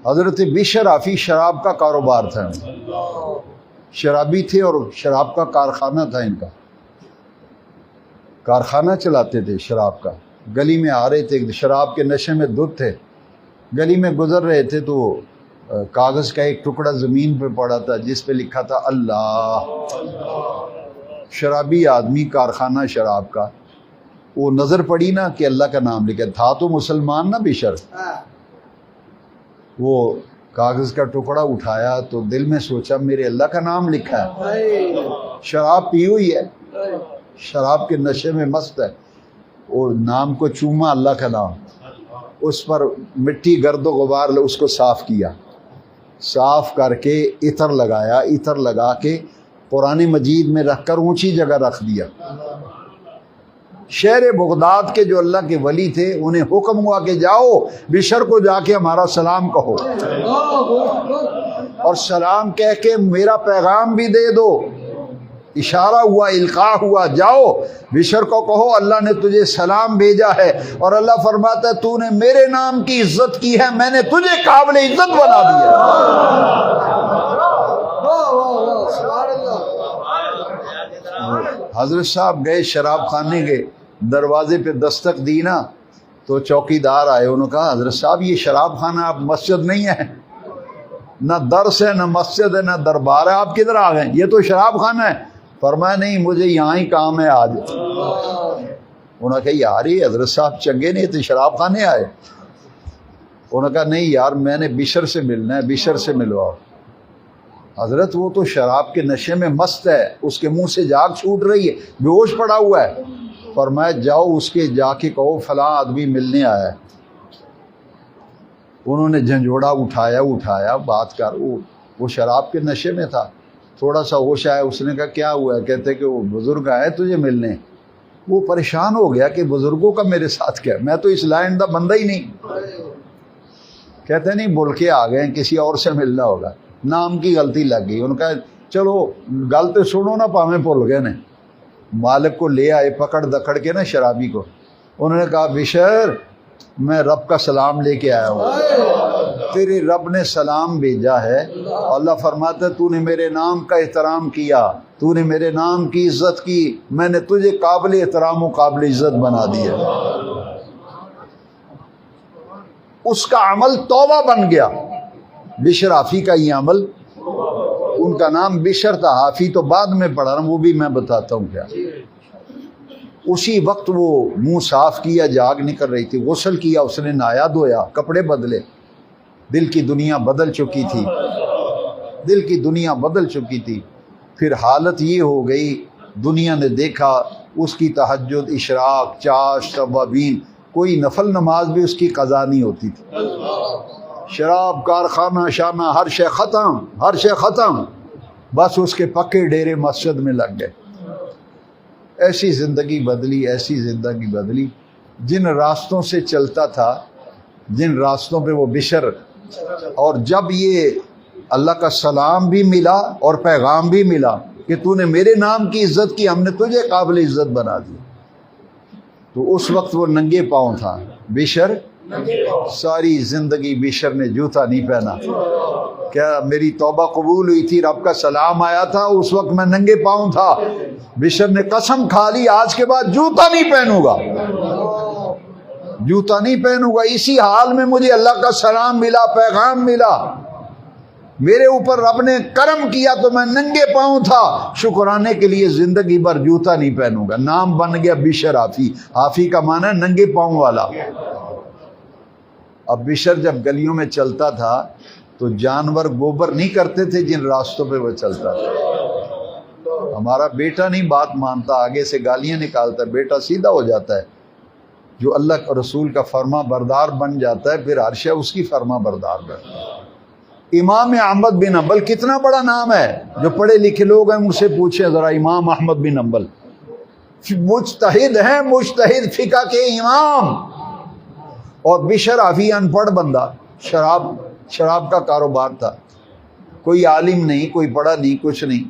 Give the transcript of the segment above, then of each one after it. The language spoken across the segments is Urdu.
حضرت بشر آفی شراب کا کاروبار تھا، شرابی تھے اور شراب کا کارخانہ تھا، ان کا کارخانہ چلاتے تھے شراب کا۔ گلی میں آ رہے تھے، شراب کے نشے میں دھت تھے، گلی میں گزر رہے تھے تو کاغذ کا ایک ٹکڑا زمین پہ پڑا تھا جس پہ لکھا تھا اللہ۔ شرابی آدمی، کارخانہ شراب کا، وہ نظر پڑی نا کہ اللہ کا نام لکھا تھا، تو مسلمان نا بشر، وہ کاغذ کا ٹکڑا اٹھایا تو دل میں سوچا میرے اللہ کا نام لکھا ہے، شراب پی ہوئی ہے، شراب کے نشے میں مست ہے، وہ نام کو چوما، اللہ کا نام، اس پر مٹی گرد و غبار اس کو صاف کیا، صاف کر کے عطر لگایا، عطر لگا کے قرآن مجید میں رکھ کر اونچی جگہ رکھ دیا۔ شہر بغداد کے جو اللہ کے ولی تھے انہیں حکم ہوا کہ جاؤ بشر کو جا کے ہمارا سلام کہو، اور سلام کہہ کے میرا پیغام بھی دے دو۔ اشارہ ہوا، القاء ہوا، جاؤ بشر کو کہو اللہ نے تجھے سلام بھیجا ہے، اور اللہ فرماتا ہے تو نے میرے نام کی عزت کی ہے، میں نے تجھے قابل عزت بنا دیا۔ حضرت صاحب گئے شراب خانے کے دروازے پہ دستک دی نا تو چوکیدار آئے، انہوں نے کہا حضرت صاحب یہ شراب خانہ آپ مسجد نہیں ہے، نہ درس ہے نہ مسجد ہے نہ دربار ہے، آپ کدھر آ گئے؟ یہ تو شراب خانہ ہے۔ فرمایا نہیں مجھے یہاں ہی کام ہے آج۔ انہوں نے کہا یار یہ حضرت صاحب چنگے نہیں تھے، شراب خانے آئے؟ انہوں نے کہا نہیں یار میں نے بشر سے ملنا ہے، بشر سے ملواؤ۔ حضرت وہ تو شراب کے نشے میں مست ہے، اس کے منہ سے جاگ چھوٹ رہی ہے، بے ہوش پڑا ہوا ہے۔ فرمایا جاؤ اس کے جا کے کہو فلاں آدمی ملنے آیا ہے۔ انہوں نے جھنجھوڑا اٹھایا بات کر، وہ شراب کے نشے میں تھا، تھوڑا سا ہوش آیا، اس نے کہا کیا ہوا ہے؟ کہتے کہ وہ بزرگ آئے تجھے ملنے۔ وہ پریشان ہو گیا کہ بزرگوں کا میرے ساتھ کیا، میں تو اس لائن کا بندہ ہی نہیں۔ کہتے نہیں بول کے آ گئے کسی اور سے ملنا ہوگا، نام کی غلطی لگ گئی۔ ان کا چلو گل تو سنو نا پاویں بھول گئے نے۔ مالک کو لے آئے پکڑ دکڑ کے نا شرابی کو، انہوں نے کہا بشر میں رب کا سلام لے کے آیا ہوں، تیرے رب نے سلام بھیجا ہے، اللہ فرماتا ہے تو نے میرے نام کا احترام کیا، تو نے میرے نام کی عزت کی، میں نے تجھے قابل احترام و قابل عزت بنا دیا۔ اس کا عمل توبہ بن گیا۔ بشر آفی کا یہ عمل، ان کا نام بشر تھا، آفی تو بعد میں پڑھا رہا ہوں، وہ بھی میں بتاتا ہوں کیا۔ اسی وقت وہ منہ صاف کیا، جاگ نکل رہی تھی، غسل کیا، اس نے نہایا دھویا، کپڑے بدلے، دل کی دنیا بدل چکی تھی، دل کی دنیا بدل چکی تھی۔ پھر حالت یہ ہو گئی، دنیا نے دیکھا اس کی تہجد، اشراق، چاش، توابین، کوئی نفل نماز بھی اس کی قضا نہیں ہوتی تھی۔ شراب، کارخانہ شانہ، ہر شے ختم، ہر شے ختم، بس اس کے پکے ڈیرے مسجد میں لگ گئے۔ ایسی زندگی بدلی، ایسی زندگی بدلی، جن راستوں سے چلتا تھا، جن راستوں پہ وہ بشر، اور جب یہ اللہ کا سلام بھی ملا اور پیغام بھی ملا کہ تو نے میرے نام کی عزت کی، ہم نے تجھے قابل عزت بنا دی، تو اس وقت وہ ننگے پاؤں تھا بشر۔ ساری زندگی بشر نے جوتا نہیں پہنا۔ کیا میری توبہ قبول ہوئی تھی، رب کا سلام آیا تھا، اس وقت میں ننگے پاؤں تھا۔ بشر نے قسم کھا لی آج کے بعد جوتا نہیں پہنوں گا، جوتا نہیں پہنوں گا، اسی حال میں مجھے اللہ کا سلام ملا، پیغام ملا، میرے اوپر رب نے کرم کیا تو میں ننگے پاؤں تھا، شکرانے کے لیے زندگی بھر جوتا نہیں پہنوں گا۔ نام بن گیا بشر آفی، آفی کا معنی ہے ننگے پاؤں والا۔ اب بشر جب گلیوں میں چلتا تھا تو جانور گوبر نہیں کرتے تھے جن راستوں پہ وہ چلتا تھا۔ ہمارا بیٹا نہیں بات مانتا، آگے سے گالیاں نکالتا ہے، بیٹا سیدھا ہو جاتا ہے، جو اللہ اور رسول کا فرما بردار بن جاتا ہے پھر ہر شے اس کی فرما بردار بنتا ہے۔ امام احمد بن حنبل کتنا بڑا نام ہے، جو پڑھے لکھے لوگ ہیں ان سے پوچھیں ذرا، امام احمد بن حنبل مجتہد ہیں، مجتہد فقہ کے امام، اور بشر آفی ان پڑھ بندہ، شراب کا کاروبار تھا، کوئی عالم نہیں، کوئی پڑھا نہیں، کچھ نہیں،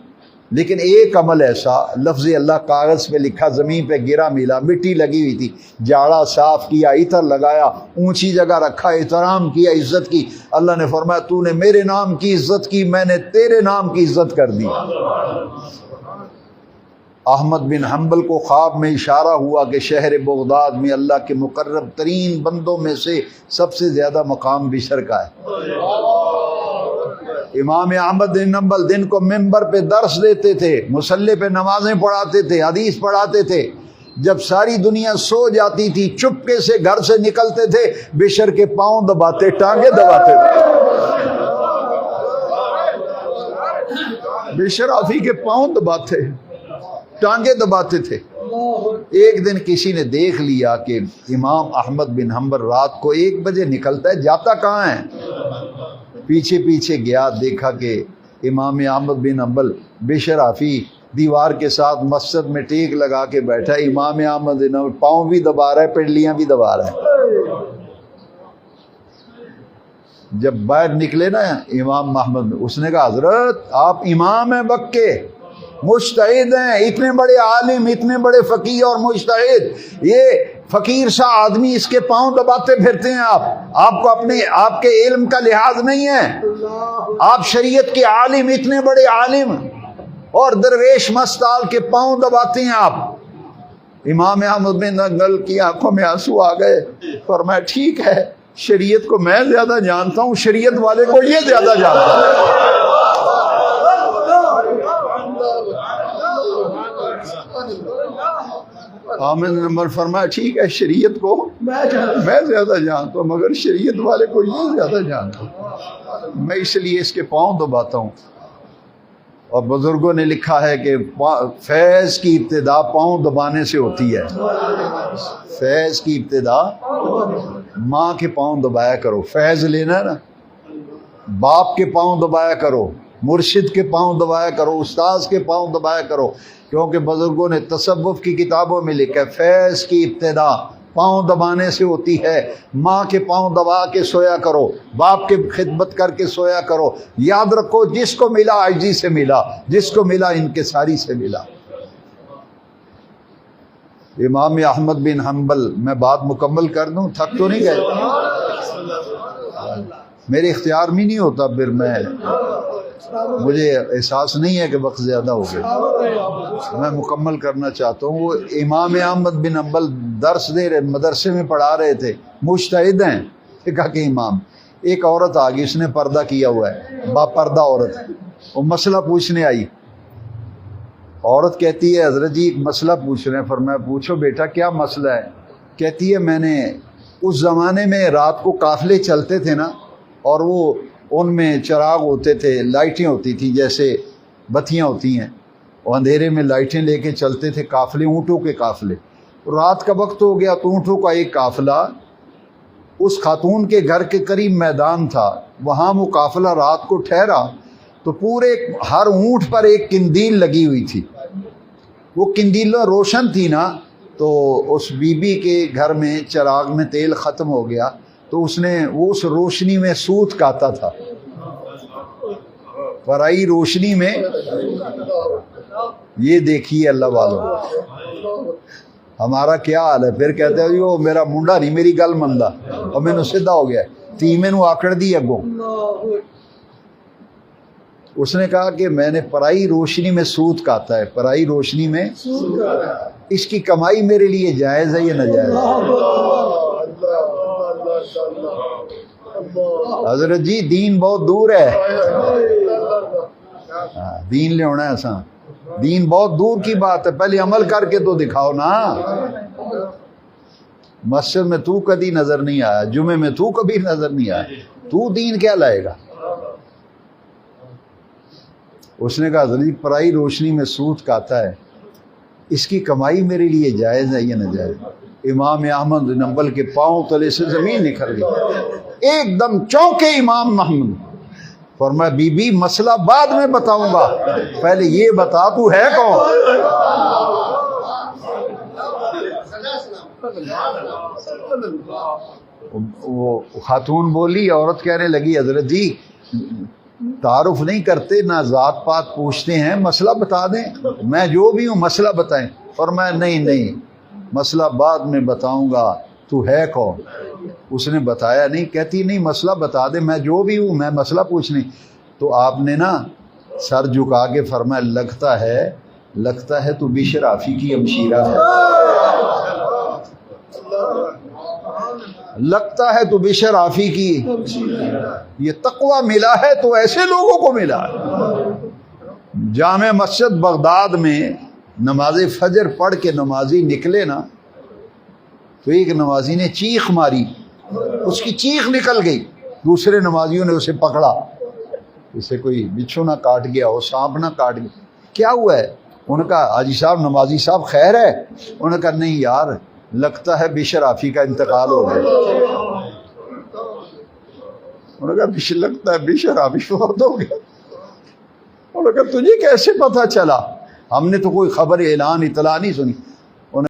لیکن ایک عمل ایسا، لفظ اللہ کاغذ پہ لکھا، زمین پہ گرا ملا، مٹی لگی ہوئی تھی، جاڑا صاف کیا، عطر لگایا، اونچی جگہ رکھا، احترام کیا، عزت کی، اللہ نے فرمایا تو نے میرے نام کی عزت کی، میں نے تیرے نام کی عزت کر دی۔ احمد بن حنبل کو خواب میں اشارہ ہوا کہ شہر بغداد میں اللہ کے مقرب ترین بندوں میں سے سب سے زیادہ مقام بشر کا ہے۔ امام احمد بن حنبل دن کو ممبر پہ درس دیتے تھے، مصلی پہ نمازیں پڑھاتے تھے، حدیث پڑھاتے تھے، جب ساری دنیا سو جاتی تھی چپکے سے گھر سے نکلتے تھے، بشر کے پاؤں دباتے، ٹانگیں دباتے تھے، بشر آفی کے پاؤں دباتے، ٹانگیں دباتے تھے۔ ایک دن کسی نے دیکھ لیا کہ امام احمد بن حنبل رات کو 1 بجے نکلتا ہے، جاتا کہاں ہے؟ پیچھے پیچھے گیا، دیکھا کہ امام احمد بن حنبل بشر آفی دیوار کے ساتھ مسجد میں ٹیک لگا کے بیٹھا ہے، امام احمد بن حنبل پاؤں بھی دبا رہا ہے، پنڈلیاں بھی دبا رہا ہے۔ جب باہر نکلے نا امام محمد، اس نے کہا حضرت آپ امام ہیں وقت کے، مجتہد ہیں، اتنے بڑے عالم، اتنے بڑے فقیہ اور مجتہد، یہ فقیر سا آدمی اس کے پاؤں دباتے پھرتے ہیں، آپ کو آپ کے علم کا لحاظ نہیں ہے، آپ شریعت کے عالم، اتنے بڑے عالم، اور درویش مستال کے پاؤں دباتے ہیں آپ۔ امام احمد بن حنبل کی آنکھوں میں آنسو آ گئے، فرمایا ٹھیک ہے، شریعت کو میں زیادہ جانتا ہوں، شریعت والے کو یہ زیادہ جانتا ہے۔ احمد بن حنبل فرمایا ٹھیک ہے، شریعت کو میں زیادہ جانتا ہوں، مگر شریعت والے کو یہ زیادہ جانتا ہوں، میں اس لیے اس کے پاؤں دباتا ہوں۔ اور بزرگوں نے لکھا ہے کہ فیض کی ابتدا پاؤں دبانے سے ہوتی ہے۔ فیض کی ابتدا ماں کے پاؤں دبایا کرو، فیض لینا ہے نا، باپ کے پاؤں دبایا کرو، مرشد کے پاؤں دبایا کرو، استاذ کے پاؤں دبایا کرو، کیونکہ بزرگوں نے تصوف کی کتابوں میں لکھا ہے فیض کی ابتدا پاؤں دبانے سے ہوتی ہے۔ ماں کے پاؤں دبا کے سویا کرو، باپ کے خدمت کر کے سویا کرو، یاد رکھو جس کو ملا عاجزی سے ملا، جس کو ملا انکساری سے ملا۔ امام احمد بن حنبل، میں بات مکمل کر دوں، تھک تو نہیں گئے؟ میرے اختیار میں نہیں ہوتا، پھر مجھے احساس نہیں ہے کہ وقت زیادہ ہو گیا، میں مکمل کرنا چاہتا ہوں۔ وہ امام احمد بن حنبل درس دے رہے، مدرسے میں پڑھا رہے تھے، مجتہد ہیں، فقہ کے امام۔ ایک عورت آ گئی، اس نے پردہ کیا ہوا ہے، با پردہ عورت، وہ مسئلہ پوچھنے آئی۔ عورت کہتی ہے حضرت جی ایک مسئلہ پوچھ رہے ہیں۔ فرمایا پوچھو بیٹا کیا مسئلہ ہے؟ کہتی ہے میں نے اس زمانے میں رات کو قافلے چلتے تھے نا، اور وہ ان میں چراغ ہوتے تھے، لائٹیں ہوتی تھیں، جیسے بتیاں ہوتی ہیں، وہ اندھیرے میں لائٹیں لے کے چلتے تھے، قافلے، اونٹوں کے قافلے۔ رات کا وقت ہو گیا تو اونٹوں کا ایک قافلہ اس خاتون کے گھر کے قریب میدان تھا، وہاں وہ قافلہ رات کو ٹھہرا تو پورے ہر اونٹ پر ایک قندیل لگی ہوئی تھی۔ وہ قندیل روشن تھی نا، تو اس بی بی کے گھر میں چراغ میں تیل ختم ہو گیا تو اس نے وہ اس روشنی میں سوت کاتا تھا، پرائی روشنی میں۔ یہ دیکھیے اللہ والوں ہمارا کیا حال ہے، پھر کہتے ہیں وہ میرا منڈا نہیں میری گل مندا، اور میں سیدھا ہو گیا، تی میں آکڑ دی اگوں۔ اس نے کہا کہ میں نے پرائی روشنی میں سوت کاتا ہے، پرائی روشنی میں اس کی کمائی میرے لیے جائز ہے یا ناجائز؟ حضرت جی دین بہت دور ہے، دین لے ہونا ہے ایسا، دین بہت دور کی بات ہے، پہلے عمل کر کے تو دکھاؤ نا۔ مسجد میں تو کبھی نظر نہیں آیا، جمعے میں تو کبھی نظر نہیں آیا، تو دین کیا لائے گا؟ اس نے کہا حضرت جی پرائی روشنی میں سوت کاتا ہے، اس کی کمائی میرے لیے جائز ہے یا ناجائز؟ امام احمد بن حنبل کے پاؤں تلے سے زمین نکل گئی، ایک دم چونکے امام محمد۔ فرمایا بی بی مسئلہ بعد میں بتاؤں گا، پہلے یہ بتا تو ہے کون؟ وہ خاتون بولی، عورت کہنے لگی حضرت جی تعارف نہیں کرتے، نہ ذات پات پوچھتے ہیں، مسئلہ بتا دیں، میں جو بھی ہوں مسئلہ بتائیں۔ فرمایا نہیں مسئلہ بعد میں بتاؤں گا، تو ہے کون؟ اس نے بتایا نہیں، کہتی نہیں مسئلہ بتا دے، میں جو بھی ہوں میں مسئلہ پوچھنے۔ تو آپ نے نا سر جھکا کے فرمایا لگتا ہے تو بشر آفی کی ہمشیرہ ہے، لگتا ہے تو بشر آفی کی، یہ تقوی ملا ہے تو ایسے لوگوں کو ملا ہے۔ جامع مسجد بغداد میں نماز فجر پڑھ کے نمازی نکلے نا، تو ایک نمازی نے چیخ ماری، اس کی چیخ نکل گئی، دوسرے نمازیوں نے اسے پکڑا، اسے کوئی بچھو نہ کاٹ گیا ہو، سانپ نہ کاٹ گیا، کیا ہوا ہے؟ انہوں نے کہا حاجی صاحب نمازی صاحب خیر ہے؟ انہوں نے کہا نہیں یار، لگتا ہے بشر آفی کا انتقال ہو گیا۔ انہوں نے کہا لگتا ہے بشر آفی فوت ہو گیا۔ انہوں نے کہا تجھے کیسے پتہ چلا؟ ہم نے تو کوئی خبر اعلان اطلاع نہیں سنی۔